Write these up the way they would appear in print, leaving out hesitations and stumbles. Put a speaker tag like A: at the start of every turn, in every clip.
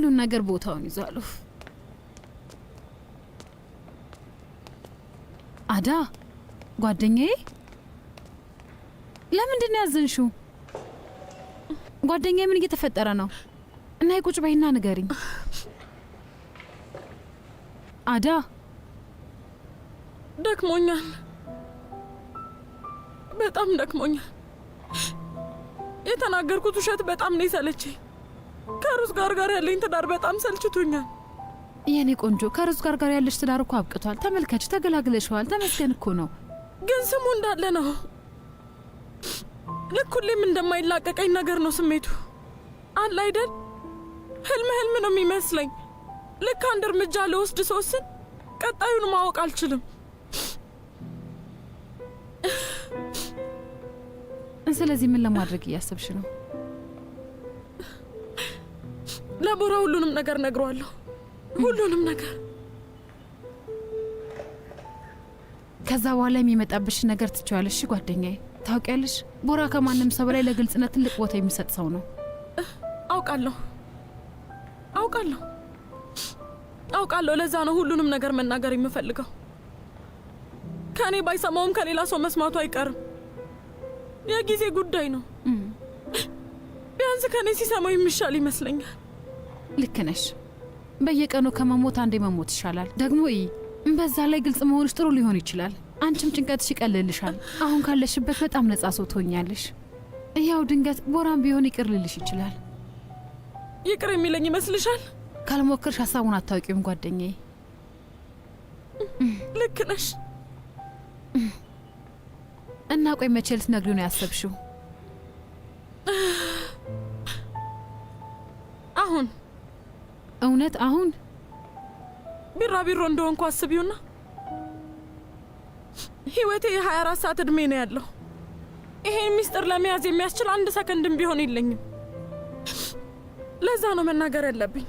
A: ሁሉን ነገር ቦታውን ይዟል። አዳ ጓደኛዬ ለምንድን ነው ያዘንሽው? ጓደኛዬ ምን እየተፈጠረ ነው? እና ቁጭ በይና ንገሪኝ። አዳ
B: ደክሞኛል፣ በጣም ደክሞኛል። የተናገርኩት ውሸት በጣም ነው የሰለቸኝ። ከሩዝ ጋር ያለኝ ትዳር በጣም ሰልችቶኛል።
A: የኔ ቆንጆ ከሩዝ ጋር ያለሽ ትዳር እኮ አብቅቷል። ተመልከች፣ ተገላግለሽዋል። ተመስገን እኮ ነው።
B: ግን ስሙ እንዳለ ነው። ልክ ሁሌም እንደማይላቀቀኝ ነገር ነው ስሜቱ። አለ አይደል? ህልም ነው የሚመስለኝ። ልክ አንድ እርምጃ ለወስድ ስወስን ቀጣዩን ማወቅ አልችልም።
A: ስለዚህ ምን ለማድረግ እያሰብሽ ነው?
B: ለቦራ ሁሉንም ነገር ነግሯለሁ። ሁሉንም ነገር።
A: ከዛ በኋላ የሚመጣብሽ ነገር ትችዋለሽ ጓደኛዬ። ታውቂያለሽ፣ ቦራ ከማንም ሰው በላይ ለግልጽነት ትልቅ ቦታ የሚሰጥ ሰው ነው። አውቃለሁ። ለዛ ነው ሁሉንም ነገር መናገር የምፈልገው። ከኔ ባይሰማውም ከሌላ ሰው መስማቱ አይቀርም። የጊዜ ጉዳይ ነው። ቢያንስ ከኔ ሲሰማው የሚሻል ይመስለኛል። ልክ ነሽ። በየቀኑ ከመሞት አንዴ መሞት ይሻላል። ደግሞ በዛ ላይ ግልጽ መሆንሽ ጥሩ ሊሆን ይችላል። አንቺም ጭንቀትሽ ይቀልልሻል። አሁን ካለሽበት በጣም ነጻ ሰው ትሆኛለሽ። ያው ድንገት ቦራም ቢሆን ይቅር ልልሽ ይችላል።
B: ይቅር የሚለኝ ይመስልሻል?
A: ካልሞክርሽ ሀሳቡን አታውቂውም ጓደኛዬ።
B: ልክ ነሽ።
A: እና ቆይ መቼ ልትነግሪው ነው ያሰብሽው?
B: አሁን።
A: እውነት አሁን?
B: ቢራቢሮ እንደሆንኩ አስቢውና ህይወቴ የ24 ሰዓት እድሜ ነው ያለው። ይሄን ሚስጥር ለመያዝ የሚያስችል አንድ ሰከንድም ቢሆን የለኝም። ለዛ ነው መናገር ያለብኝ።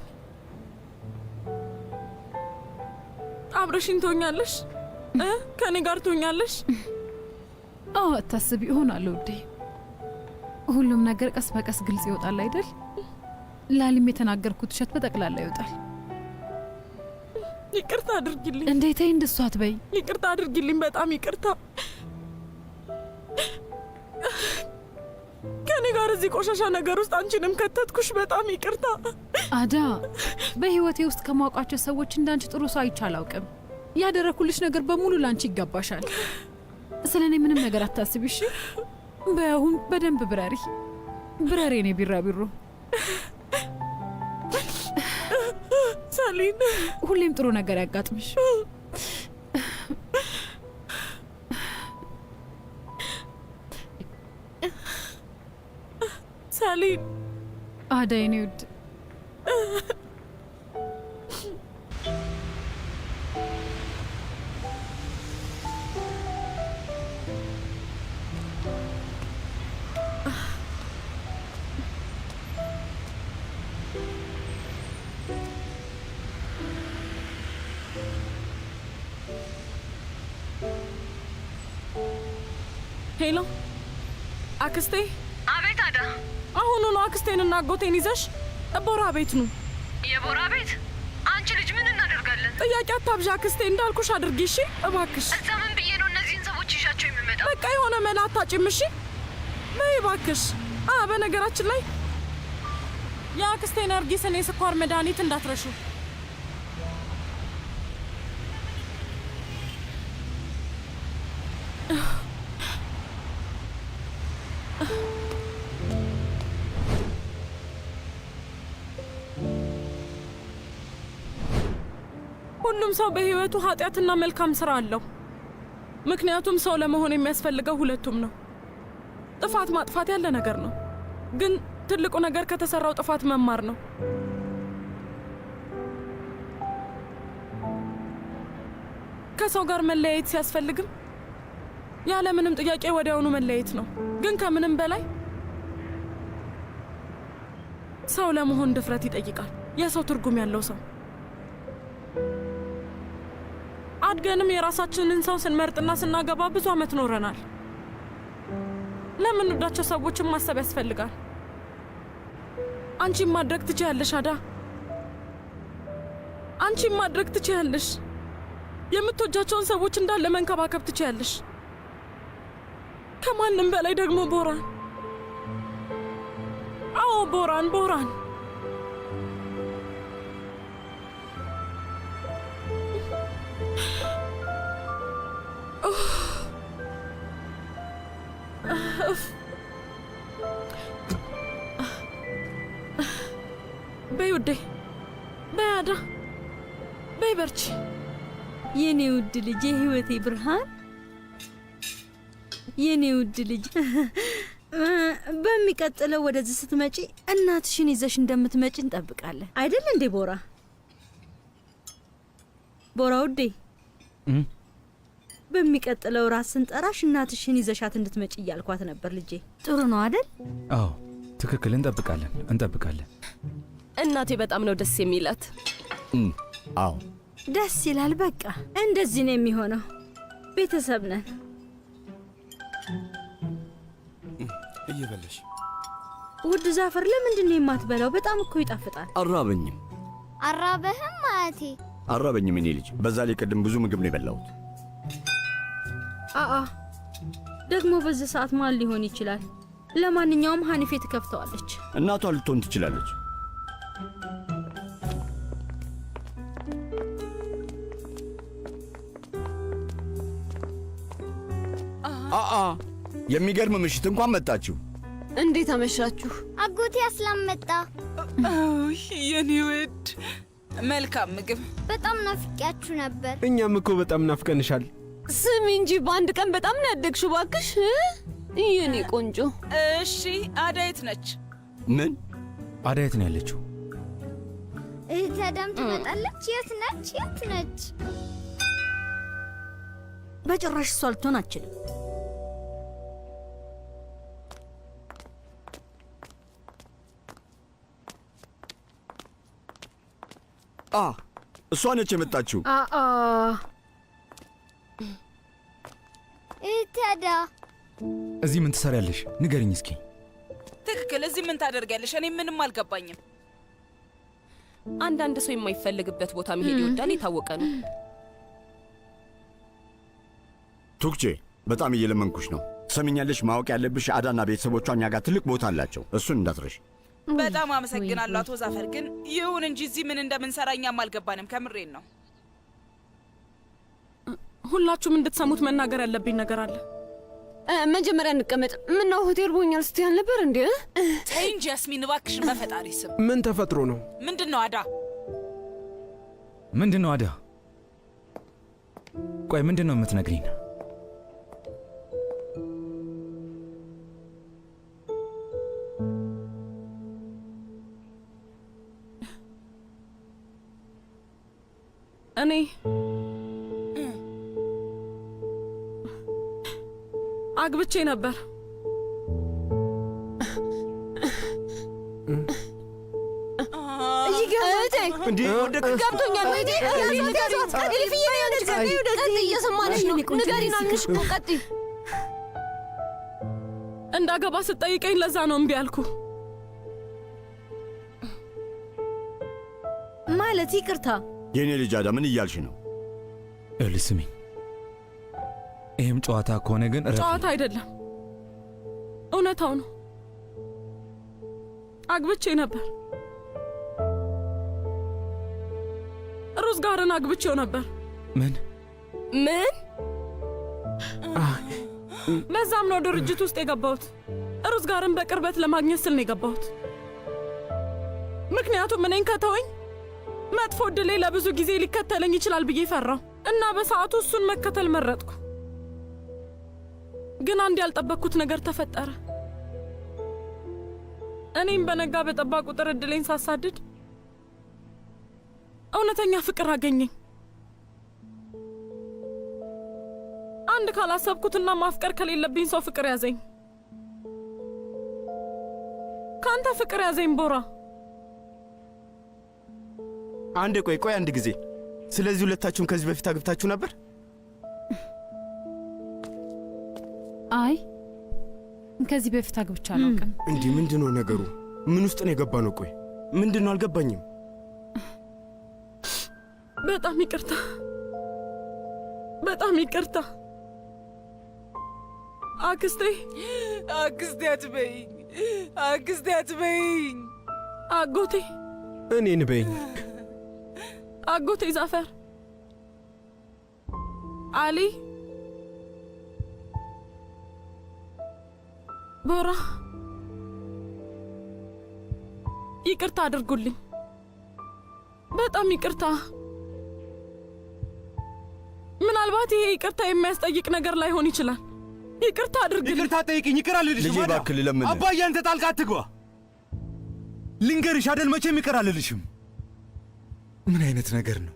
B: አብረሽኝ ትሆኛለሽ? ከኔ ጋር ትሆኛለሽ?
A: አዎ አታስቢ፣ እሆናለሁ ውዴ። ሁሉም ነገር ቀስ በቀስ ግልጽ ይወጣል አይደል? ላሊም የተናገርኩት ውሸት በጠቅላላ ይወጣል።
B: ይቅርታ አድርጊልኝ።
A: እንዴት እንደሱ አትበይ።
B: ይቅርታ አድርጊልኝ፣ በጣም ይቅርታ። ከኔ ጋር እዚህ ቆሻሻ ነገር ውስጥ አንቺንም ከተትኩሽ፣ በጣም ይቅርታ።
A: አዳ፣ በህይወቴ ውስጥ ከማውቃቸው ሰዎች እንዳንቺ ጥሩ ሰው አይቼ አላውቅም። ያደረኩልሽ ነገር በሙሉ ላንቺ ይገባሻል። ስለኔ ምንም ነገር አታስቢ እሺ? በአሁን በደንብ ብረሪ እኔ ቢራቢሮ።
B: ሳሊን፣
A: ሁሌም ጥሩ ነገር ያጋጥምሽ።
B: ሳሊን።
A: አዳይ የኔ ውድ።
B: ሄሎ አክስቴ።
C: አቤት አዳ።
B: አሁኑ ነው አክስቴንና አጎቴን ይዘሽ ቦራ ቤት ነው።
C: የቦራ ቤት? አንቺ ልጅ ምን እናደርጋለን?
B: ጥያቄ አታብዣ አክስቴ። እንዳልኩሽ አድርጊ እሺ? እባክሽ።
C: እዛ ምን ብዬ ነው እነዚህን ሰዎች ይዣቸው የሚመጣው?
B: በቃ የሆነ መላ አታጭም እሺ? በይ እባክሽ። በነገራችን ላይ የአክስቴን ነርጊስን የስኳር መድኃኒት እንዳትረሹ። ሁሉም ሰው በህይወቱ ኃጢአትና መልካም ስራ አለው። ምክንያቱም ሰው ለመሆን የሚያስፈልገው ሁለቱም ነው። ጥፋት ማጥፋት ያለ ነገር ነው፣ ግን ትልቁ ነገር ከተሰራው ጥፋት መማር ነው። ከሰው ጋር መለያየት ሲያስፈልግም ያለ ምንም ጥያቄ ወዲያውኑ መለያየት ነው። ግን ከምንም በላይ ሰው ለመሆን ድፍረት ይጠይቃል። የሰው ትርጉም ያለው ሰው። አድገንም የራሳችንን ሰው ስንመርጥና ስናገባ ብዙ አመት ኖረናል። ለምንወዳቸው ሰዎችን ማሰብ ያስፈልጋል። አንቺም ማድረግ ትችያለሽ አዳ። አንቺም ማድረግ ትችያለሽ። የምትወጃቸውን ሰዎች እንዳለ መንከባከብ ትችያለሽ። ከማንም በላይ ደግሞ ቦራን። አዎ ቦራን በይ ውዴ፣ በይ አዳ፣ በይ በርቺ
D: የኔ ውድ ልጅ፣ የህይወቴ ብርሃን፣ የኔ ውድ ልጅ። በሚቀጥለው ወደዚህ ስትመጪ እናትሽን ይዘሽ እንደምትመጪ እንጠብቃለን። አይደል እንዴ ቦራ? ቦራ ውዴ፣ በሚቀጥለው ራስ ስንጠራሽ እናትሽን ይዘሻት እንድትመጪ እያልኳት ነበር ልጄ። ጥሩ ነው አይደል?
E: አዎ ትክክል። እንጠብቃለን።
A: እናቴ በጣም ነው ደስ የሚላት።
F: አዎ
D: ደስ ይላል። በቃ እንደዚህ ነው የሚሆነው። ቤተሰብ ነን።
F: እየበለሽ
D: ውድ ዛፈር፣ ለምንድን ነው የማትበላው? በጣም እኮ ይጣፍጣል።
F: አራበኝም።
G: አራበህም አያቴ?
F: አራበኝም እኔ ልጅ። በዛ ላይ ቅድም ብዙ ምግብ ነው የበላሁት።
D: አአ ደግሞ በዚህ ሰዓት ማን ሊሆን ይችላል? ለማንኛውም ሀኒፌ ትከፍተዋለች።
F: እናቷ ልትሆን ትችላለች። አአ የሚገርም ምሽት እንኳን መጣችሁ።
A: እንዴት አመሻችሁ?
G: አጎቴ አስላመጣ።
H: የኔ ውድ መልካም ምግብ።
G: በጣም ናፍቄያችሁ ነበር።
I: እኛም እኮ በጣም ናፍቀንሻል።
A: ስሚ እንጂ በአንድ ቀን በጣም ነው ያደግሽው። እባክሽ የኔ ቆንጆ።
H: እሺ አዳይት ነች?
F: ምን
E: አዳየት ነው ያለችው?
G: እህት አዳም ትመጣለች። የት ነች?
D: በጭራሽ እሷ ልትሆን አትችልም።
F: እሷ ነች የመጣችው።
G: እህት አዳ፣
E: እዚህ ምን ትሰሪያለሽ? ንገሪኝ እስኪ።
H: ትክክል። እዚህ ምን ታደርጊያለሽ? እኔ ምንም አልገባኝም።
A: አንዳንድ ሰው የማይፈልግበት ቦታ መሄድ ይወዳል፣ የታወቀ ነው።
F: ቱክቼ፣ በጣም እየለመንኩሽ ነው። ሰምኛለሽ? ማወቅ ያለብሽ አዳና ቤተሰቦቿ እኛ ጋር ትልቅ ቦታ አላቸው። እሱን እንዳትረሽ።
H: በጣም አመሰግናለሁ አቶ ዛፈር። ግን ይሁን እንጂ እዚህ ምን እንደምንሰራ እኛም አልገባንም። ከምሬን ነው።
B: ሁላችሁም እንድትሰሙት መናገር ያለብኝ ነገር አለ።
A: መጀመሪያ እንቀመጥ። ምነው ሆቴል ቦኛል ስትይ አልነበር እንዴ?
H: ተይ እንጂ ያስሚን እባክሽን፣ በፈጣሪ ስም።
I: ምን ተፈጥሮ ነው?
H: ምንድን ነው አዳ?
E: ምንድን ነው አዳ? ቆይ ምንድን ነው የምትነግሪኝ?
B: እኔ አግብቼ ነበር።
A: ገብቶኛል። እየሰማንሽ ነው። ንገሪን አልንሽ እኮ። ቀጥይ።
B: እንዳገባ ስትጠይቀኝ ለዛ ነው እምቢ አልኩ።
D: ማለት ይቅርታ።
F: የእኔ ልጅ አዳ፣ ምን እያልሽ ነው?
E: ይኸውልሽ ስሚኝ፣ ይህም ጨዋታ ከሆነ ግን
B: ጨዋታ አይደለም፣ እውነታው ነው። አግብቼ ነበር። ሩዝ ጋርን አግብቼው ነበር።
E: ምን?
B: ለዛም ነው ድርጅት ውስጥ የገባሁት። ሩዝ ጋርን በቅርበት ለማግኘት ስል ነው የገባሁት። ምክንያቱም እኔን ከተወኝ መጥፎ ዕድሌ ለብዙ ጊዜ ሊከተለኝ ይችላል ብዬ ፈራሁ እና በሰዓቱ እሱን መከተል መረጥኩ። ግን አንድ ያልጠበቅኩት ነገር ተፈጠረ። እኔም በነጋ በጠባ ቁጥር ዕድሌን ሳሳድድ እውነተኛ ፍቅር አገኘኝ። አንድ ካላሰብኩትና ማፍቀር ከሌለብኝ ሰው ፍቅር ያዘኝ። ካንተ ፍቅር ያዘኝ ቦራ።
I: አንድ ቆይ አንድ ጊዜ። ስለዚህ ሁለታችሁም ከዚህ በፊት አግብታችሁ ነበር?
J: አይ ከዚህ በፊት አግብቻ አላውቅም።
I: እንዲህ ምንድነው ነገሩ? ምን ውስጥ ነው የገባ ነው? ቆይ ምንድነው? አልገባኝም።
B: በጣም ይቅርታ፣ በጣም ይቅርታ አክስቴ።
H: አክስቴ አትበይኝ፣ አክስቴ አትበይኝ።
B: አጎቴ
I: እኔን በይኝ።
B: አጎቴ ዛፈር፣ አሊ፣ ቦራ ይቅርታ አድርጉልኝ። በጣም ይቅርታ። ምናልባት ይሄ ይቅርታ የሚያስጠይቅ ነገር ላይሆን ይችላል። ይቅርታ አድርግልኝ።
E: ይቅርታ ጠይቅኝ። ይቅር አልልሽም።
F: ልጄ እባክህ ልለምንህ።
E: አባዬ አንተ ጣልቃ አትግባ። ልንገርሽ አደል መቼም ይቅር አልልሽም። ምን አይነት ነገር ነው?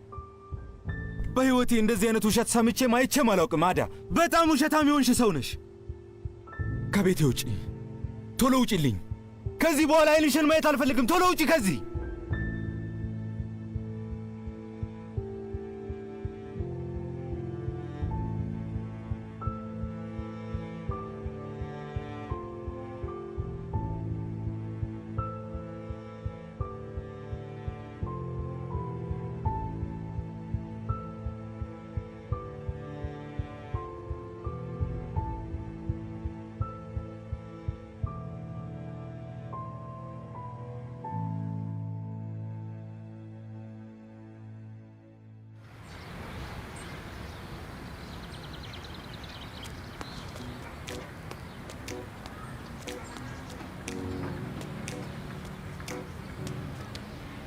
E: በሕይወቴ እንደዚህ አይነት ውሸት ሰምቼም አይቼም አላውቅም። አዳ በጣም ውሸታም የሆንሽ ሰው ነሽ። ከቤቴ ውጪ፣ ቶሎ ውጪልኝ። ከዚህ በኋላ አይንሽን ማየት አልፈልግም። ቶሎ ውጪ ከዚህ።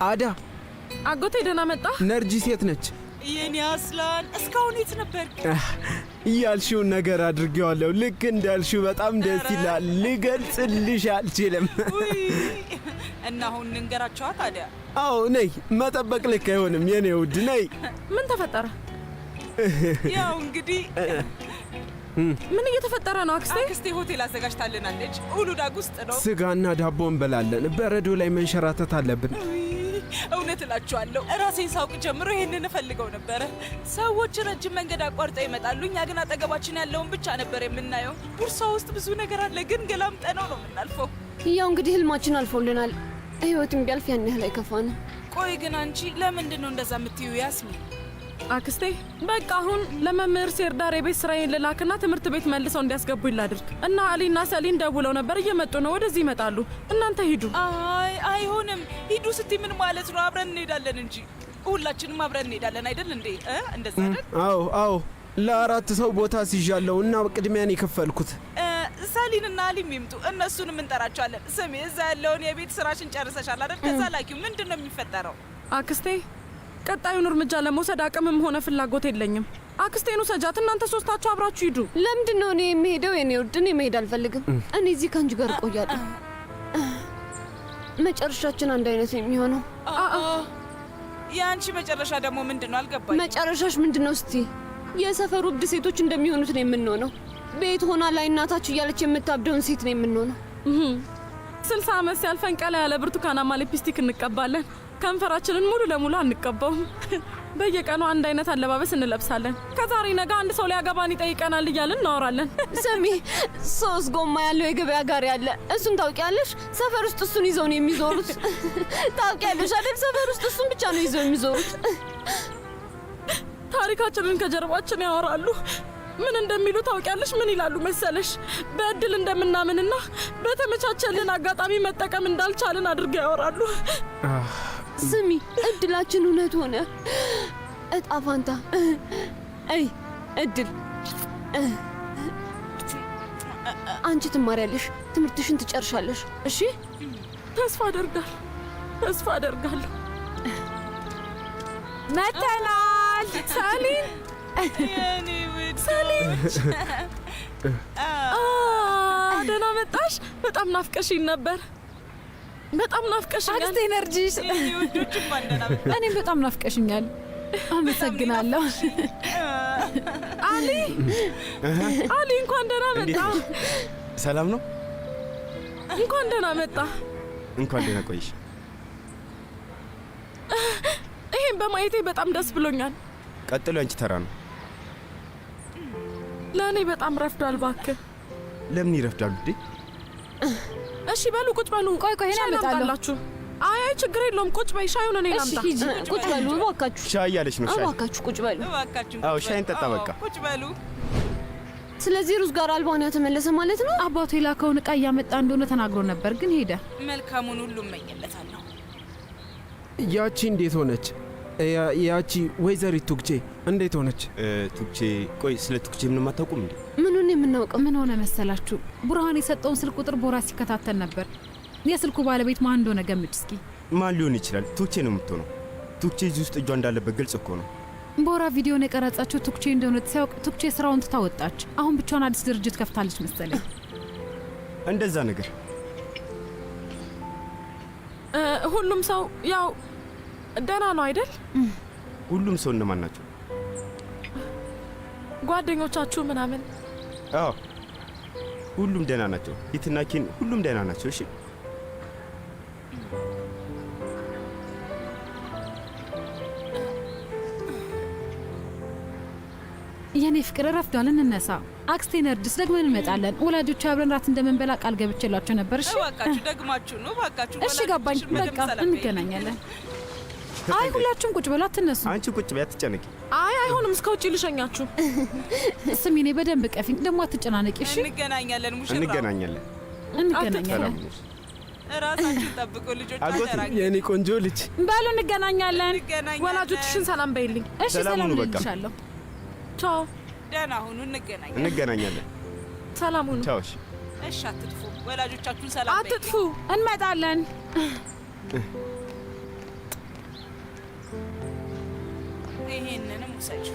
I: አዳ
B: አጎቴ ደህና መጣ።
I: ነርጂስ የት ነች?
H: የኔ አስላን እስካሁን የት ነበር?
I: ያልሽውን ነገር አድርጌዋለሁ። ልክ እንዳልሽው በጣም ደስ ይላል። ልገልጽልሽ አልችልም።
H: እና አሁን እንንገራቸዋ ታዲያ?
I: አዎ ነይ። መጠበቅ ልክ አይሆንም የኔ ውድ ነይ።
B: ምን ተፈጠረ?
H: ያው እንግዲህ
B: ምን እየተፈጠረ ነው አክስቴ?
H: አክስቴ ሆቴል አዘጋጅታልናለች። ሁሉዳግ ውስጥ ነው።
I: ስጋና ዳቦ እንበላለን። በረዶ ላይ መንሸራተት አለብን።
H: እውነት እላችኋለሁ ራሴን ሳውቅ ጀምሮ ይሄንን እፈልገው ነበረ። ሰዎች ረጅም መንገድ አቋርጠው ይመጣሉ፣ እኛ ግን አጠገባችን ያለውን ብቻ ነበር የምናየው። ቦርሳ ውስጥ ብዙ ነገር አለ፣ ግን ገላምጠነው ነው የምናልፈው።
K: ያው እንግዲህ ህልማችን አልፎልናል። ህይወትም ቢያልፍ ያን ያህል አይከፋንም።
H: ቆይ ግን አንቺ ለምንድን ነው እንደዛ የምትዩ ያስሚ?
B: አክስቴ በቃ አሁን ለመምህር ሴርዳር የቤት ስራዬን ልላክና ትምህርት ቤት መልሰው እንዲያስገቡኝ ላድርግ እና አሊና ሰሊን ደውለው ነበር። እየመጡ ነው፣ ወደዚህ ይመጣሉ። እናንተ ሂዱ።
H: አይ አይሆንም። ሂዱ ስትይ ምን ማለት ነው? አብረን እንሄዳለን እንጂ ሁላችንም አብረን እንሄዳለን አይደል እንዴ? እንደዛ አይደል?
I: አዎ አዎ፣ ለ4 ሰው ቦታ ሲዣለው እና ቅድሚያን የከፈልኩት።
H: ሰሊንና አሊም ይምጡ፣ እነሱንም እንጠራቸዋለን። ስሚ እዛ ያለውን የቤት ስራሽን ጨርሰሻል አይደል? ከዛ ላኪው። ምንድን ነው የሚፈጠረው?
B: አክስቴ ቀጣዩን እርምጃ ለመውሰድ አቅምም ሆነ ፍላጎት የለኝም። አክስቴኑ ሰጃት፣ እናንተ ሶስታችሁ አብራችሁ ሂዱ።
K: ለምንድን ነው እኔ የምሄደው? የኔ ውድ እኔ መሄድ አልፈልግም። እኔ እዚህ ከአንቺ ጋር እቆያለሁ። መጨረሻችን አንድ አይነት የሚሆነው።
H: የአንቺ መጨረሻ ደግሞ ምንድን ነው? አልገባኝ።
K: መጨረሻሽ ምንድን ነው? እስቲ የሰፈሩ እብድ ሴቶች እንደሚሆኑት ነው የምንሆነው። ቤት ሆና ላይ እናታችሁ እያለች የምታብደውን ሴት ነው የምንሆነው።
B: 60 ዓመት ሲያልፈን ቀላ ያለ ብርቱካናማ ሊፕስቲክ እንቀባለን። ከንፈራችንን ሙሉ ለሙሉ አንቀባውም። በየቀኑ አንድ አይነት አለባበስ እንለብሳለን። ከዛሬ ነገ አንድ ሰው ሊያገባን ይጠይቀናል እያልን እናወራለን።
K: ስሚ፣ 3 ጎማ ያለው የገበያ ጋሪ አለ። እሱን ታውቂያለሽ? ሰፈር ውስጥ እሱን ይዘው ነው የሚዞሩት። ታውቂያለሽ አይደል? ሰፈር ውስጥ እሱን ብቻ ነው ይዘው የሚዞሩት።
B: ታሪካችንን ከጀርባችን ያወራሉ። ምን እንደሚሉ ታውቂያለሽ? ምን ይላሉ መሰለሽ? በእድል እንደምናምንና በተመቻቸልን አጋጣሚ መጠቀም እንዳልቻልን አድርገው ያወራሉ።
K: ስሚ፣ እድላችን እውነት ሆነ። እጣ ፋንታ እድል። አንቺ ትማሪያለሽ፣ ትምህርትሽን ትጨርሻለሽ። እሺ፣
B: ተስፋ አደርጋለሁ።
J: መተናል።
B: ሰሊን፣ ሰሊን ደህና መጣሽ። በጣም ናፍቀሽኝ ነበር። በጣም ናፍቀሽኛል።
J: አክስቴ ኤነርጂሽ። እኔም በጣም ናፍቀሽኛል። አመሰግናለሁ።
B: አሊ እንኳን ደህና መጣ።
I: ሰላም ነው?
B: እንኳን ደህና መጣ።
I: እንኳን ደህና ቆይሽ።
B: ይሄን በማየቴ በጣም ደስ ብሎኛል።
I: ቀጥሎ አንቺ ተራ ነው።
B: ለእኔ በጣም ረፍዷል። እባክህ።
I: ለምን ይረፍዳሉ እንዴ?
B: እሺ በሉ ቁጭ በሉ።
J: ቆይ ይሄን አመጣላችሁ።
B: አይ ችግር የለውም። ቁጭ በይ። ሻዩን እኔ
K: እሺ
B: ላምጣ።
K: ሂጂ፣ ቁጭ በሉ እባካችሁ።
I: ሻይ እያለች ነው። ሻይ
K: እባካችሁ ቁጭ በሉ።
H: እባካችሁ
I: አዎ፣ ሻይን ጠጣ በቃ።
H: ቁጭ በሉ።
K: ስለዚህ ሩዝ ጋር አልባንያ ተመለሰ ማለት ነው?
J: አባቱ የላከውን ዕቃ እያመጣ እንደሆነ ተናግሮ ነበር፣ ግን ሄደ።
H: መልካሙን ሁሉ እመኝለታለሁ።
I: ያቺ እንዴት ሆነች? ያቺ ወይዘሪት ቱክቼ እንዴት ሆነች? ቱክቼ፣ ቆይ ስለ ቱክቼ ምንም አታውቁም እንዴ?
K: ምኑን የምናውቀው?
J: ምን ሆነ መሰላችሁ? ቡርሃን የሰጠውን ስልክ ቁጥር ቦራ ሲከታተል ነበር። የስልኩ ባለቤት ማን እንደሆነ ገምት እስኪ።
I: ማን ሊሆን ይችላል? ቱክቼ ነው የምትሆነው። ቱክቼ እዚህ ውስጥ እጇ እንዳለበት ግልጽ እኮ ነው።
J: ቦራ ቪዲዮን የቀረጸችው ቱክቼ እንደሆነ ሲያውቅ ቱክቼ ስራውን ትታ ወጣች። አሁን ብቻዋን አዲስ ድርጅት ከፍታለች መሰለኝ።
I: እንደዛ ነገር።
B: ሁሉም ሰው ያው ደህና ነው አይደል?
I: ሁሉም ሰው እነማን ናቸው?
B: ጓደኞቻችሁ ምናምን?
I: አዎ ሁሉም ደህና ናቸው። ሂትና ኪን ሁሉም ደህና ናቸው። እሺ
J: የኔ ፍቅር ረፍዷል፣ እንነሳ። አክስቴ ነርድስ ደግመን እንመጣለን። ወላጆች አብረን ራት እንደምንበላ ቃል ገብቼላቸው ነበር። እሺ
H: እባካችሁ ደግማችሁ ነው እባካችሁ።
J: እሺ ገባኝ። በቃ እንገናኛለን። አይ ሁላችሁም ቁጭ በሉ፣ አትነሱ።
I: አንቺ ቁጭ በይ፣ አትጨነቂ።
B: አይ አይሆንም፣ እስከ ውጭ ልሸኛችሁ።
J: ስሚ፣ እኔ በደንብ ቀፊኝ፣ ደግሞ አትጨናነቂ። እሺ
H: እንገናኛለን። ሙሽራ
I: እንገናኛለን።
J: እንገናኛለን።
H: ራሳችሁን ጠብቁ ልጆች።
I: የኔ ቆንጆ ልጅ
J: በሉ እንገናኛለን።
B: ወላጆችሽን ሰላም በይልኝ።
J: እሺ ሰላም ልልሻለሁ።
B: ቻው።
H: ደህና ሁኑ።
I: እንገናኛለን።
B: ሰላም ሁኑ።
I: ቻው።
H: እሺ አትጥፉ። ወላጆቻችሁን ሰላም በይልኝ።
B: አትጥፉ።
J: እንመጣለን።
H: ይሄንንም ውሰጅ።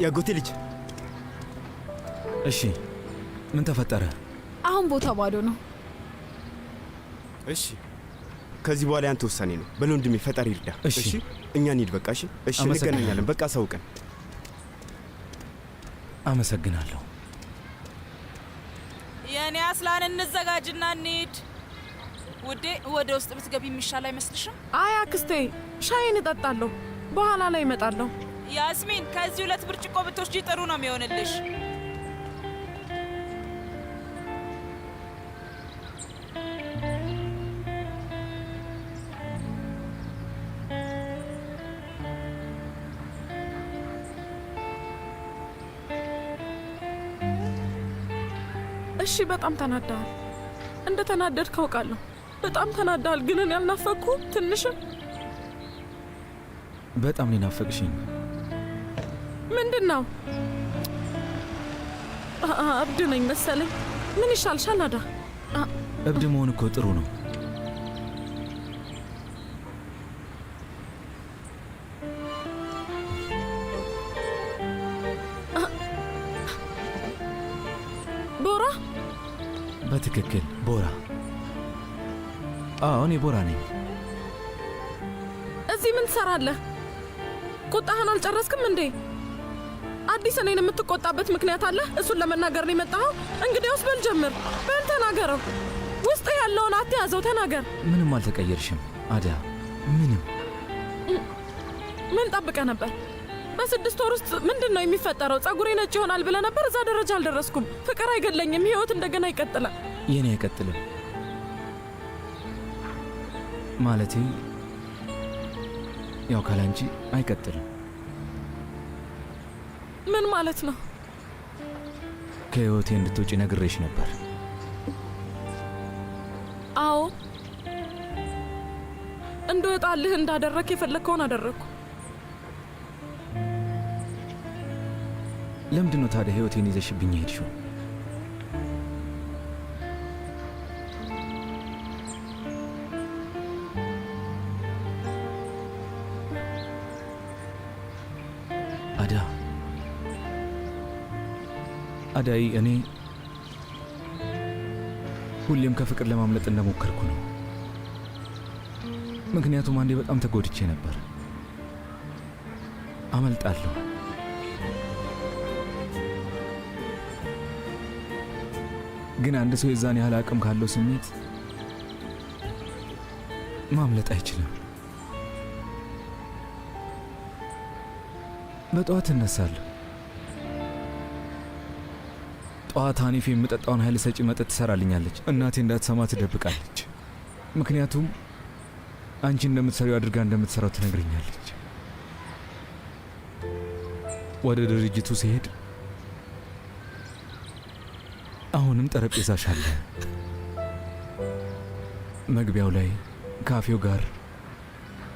I: ያጎቴ ልጅ።
E: እሺ ምን ተፈጠረ?
J: አሁን ቦታ ባዶ ነው።
I: እሺ ከዚህ በኋላ ያንተ ውሳኔ ነው። በለወንድሜ ፈጣሪ ይርዳ።
E: እሺ
I: እኛ እንሂድ በቃ። እሺ እሺ፣ እንገናኛለን። በቃ አሳውቀን።
E: አመሰግናለሁ።
H: የኔ አስላን እንዘጋጅና እንሂድ። ውዴ ወደ ውስጥ ብትገቢ የሚሻል አይመስልሽም?
B: አይ አክስቴ፣ ሻይን እጠጣለሁ፣ በኋላ ላይ እመጣለሁ።
H: ያስሚን ከዚህ 2 ብርጭቆ ብትወስጂ ጥሩ ነው የሚሆንልሽ።
B: እሺ በጣም ተናዳል። እንደ ተናደድክ አውቃለሁ። በጣም ተናዳል። ግን እኔ ያልናፈኩ ትንሽም
E: በጣም ነው ናፈቅሽኝ።
B: ምንድን ነው? እብድ ነኝ መሰለኝ። ምን ይሻልሻል ናዳ?
E: እብድ መሆን እኮ ጥሩ ነው።
B: ቦራ?
E: በትክክል ቦራ። አዎ እኔ ቦራ ነኝ።
B: እዚህ ምን ትሰራለህ? ቁጣህን አልጨረስክም እንዴ? አዲስ እኔን የምትቆጣበት ምክንያት አለ? እሱን ለመናገር ነው የመጣኸው? እንግዲያውስ በል ጀምር። በል ተናገረው። ውስጥ ያለውን አትያዘው፣ ተናገር።
E: ምንም አልተቀየርሽም አዳ። ምንም።
B: ምን ጠብቀህ ነበር? በ6 ወር ውስጥ ምንድን ነው የሚፈጠረው? ጸጉሬ ነጭ ይሆናል ብለህ ነበር? እዛ ደረጃ አልደረስኩም። ፍቅር አይገለኝም። ህይወት እንደገና ይቀጥላል።
E: የኔ አይቀጥልም ማለቴ ያው ካላንቺ አይቀጥልም።
B: ምን ማለት ነው?
E: ከህይወቴ እንድትወጪ ነግሬሽ ነበር።
B: አዎ እንድወጣልህ እንዳደረክ የፈለግከውን አደረግኩ።
E: ለምንድን ነው ታዲያ ህይወቴን ይዘሽብኝ ሄድሽው? አዳይ፣ እኔ ሁሌም ከፍቅር ለማምለጥ እንደሞከርኩ ነው። ምክንያቱም አንዴ በጣም ተጎድቼ ነበር። አመልጣለሁ። ግን አንድ ሰው የዛን ያህል አቅም ካለው ስሜት ማምለጥ አይችልም። በጠዋት እነሳለሁ። ጠዋት ሐኒፍ የምጠጣውን ኃይል ሰጪ መጠጥ ትሰራልኛለች። እናቴ እንዳትሰማ ትደብቃለች። ምክንያቱም አንቺ እንደምትሰሪው አድርጋ እንደምትሰራው ትነግረኛለች። ወደ ድርጅቱ ሲሄድ አሁንም ጠረጴዛሽ አለ። መግቢያው ላይ ካፌው ጋር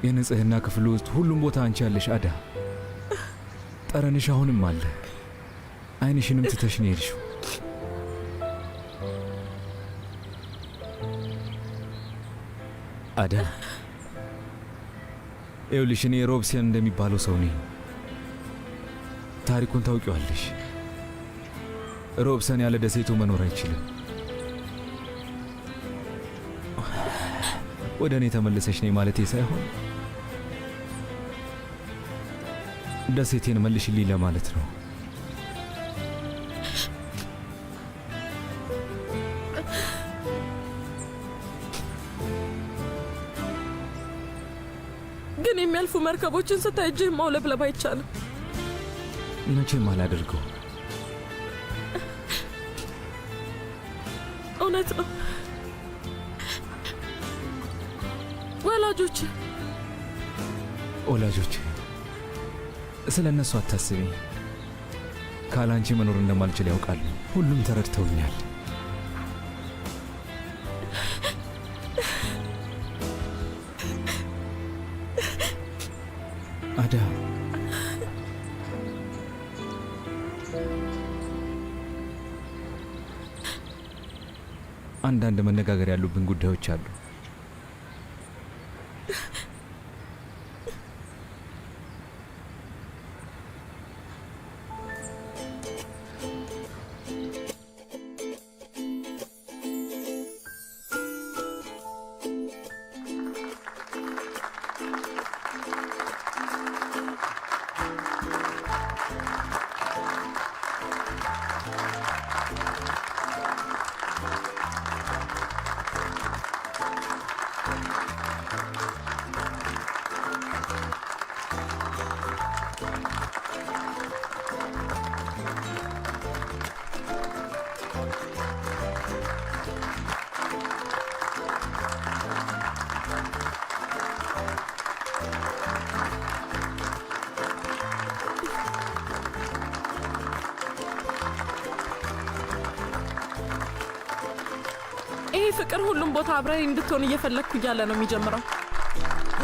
E: የንጽህና ክፍሉ ውስጥ ሁሉም ቦታ አንቺ ያለሽ አዳ። ጠረንሽ አሁንም አለ። ዓይንሽንም ትተሽ ነው የሄድሽው። አዳ ይኸውልሽ፣ እኔ ሮብሰን እንደሚባለው ሰው ነኝ። ታሪኩን ታውቂዋለሽ። ሮብሰን ያለ ደሴቱ መኖር አይችልም። ወደ እኔ ተመለሰሽ ነኝ ማለቴ ሳይሆን ደሴቴን መልሽልኝ ለማለት ነው።
B: ግን የሚያልፉ መርከቦችን ስታይ እጅህ ማውለብለብ አይቻልም።
E: መቼም አላደርገው።
B: እውነት ነው።
E: ወላጆች ስለ እነሱ አታስቢ። ካላንቺ መኖር እንደማልችል ያውቃሉ። ሁሉም ተረድተውኛል። አዳ አንዳንድ መነጋገር ያሉብን ጉዳዮች አሉ።
B: ይህ ፍቅር ሁሉም ቦታ አብረን እንድትሆን እየፈለግኩ እያለ ነው የሚጀምረው።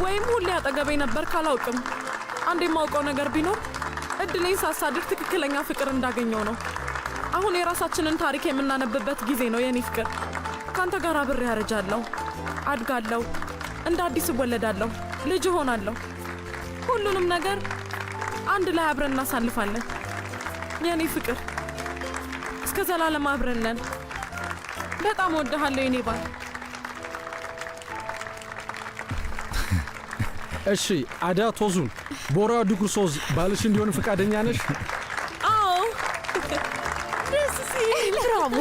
B: ወይም ሁሌ አጠገቤ ነበር ካላውቅም፣ አንድ የማውቀው ነገር ቢኖር እድሌን ሳሳድር ትክክለኛ ፍቅር እንዳገኘው ነው። አሁን የራሳችንን ታሪክ የምናነብበት ጊዜ ነው የኔ ፍቅር። ካንተ ጋር አብሬ ያረጃለሁ፣ አድጋለሁ፣ እንደ አዲስ እወለዳለሁ፣ ልጅ እሆናለሁ። ሁሉንም ነገር አንድ ላይ አብረን እናሳልፋለን የኔ ፍቅር። እስከ ዘላለም አብረን ነን። በጣም ወድሃለሁ የኔ ባል።
L: እሺ አዳ ቶዙን ቦራ ዱጉርሶዝ ባልሽ እንዲሆን ፈቃደኛ ነሽ?
B: አዎ።
K: ደስ ሲል። ብራቮ።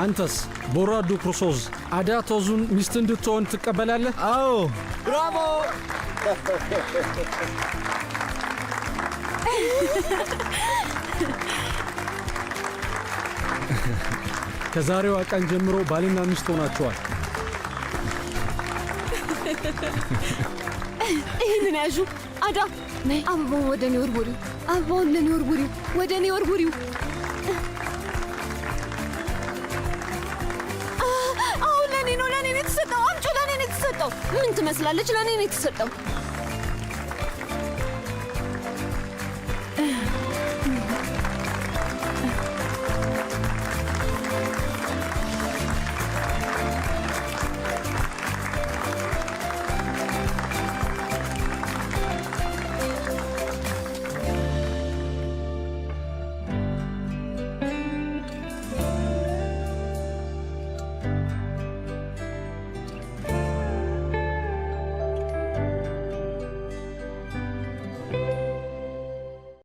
L: አንተስ ቦራ ዱጉርሶዝ አዳ ቶዙን ሚስት እንድትሆን ትቀበላለህ?
E: አዎ።
F: ብራቮ።
L: ከዛሬዋ ቀን ጀምሮ ባልና ሚስት ሆናችኋል።
K: ይህንን ያዡ። አዳ ነይ፣ አበባውን ወደ እኔ ወርውሪው። አበባውን ለእኔ ወርውሪው፣ ወደ እኔ ወርውሪው። አሁን ለእኔ ነው፣ ለእኔ ነው የተሰጠው። አምጪው፣ ለእኔ ነው የተሰጠው። ምን ትመስላለች? ለእኔ ነው የተሰጠው።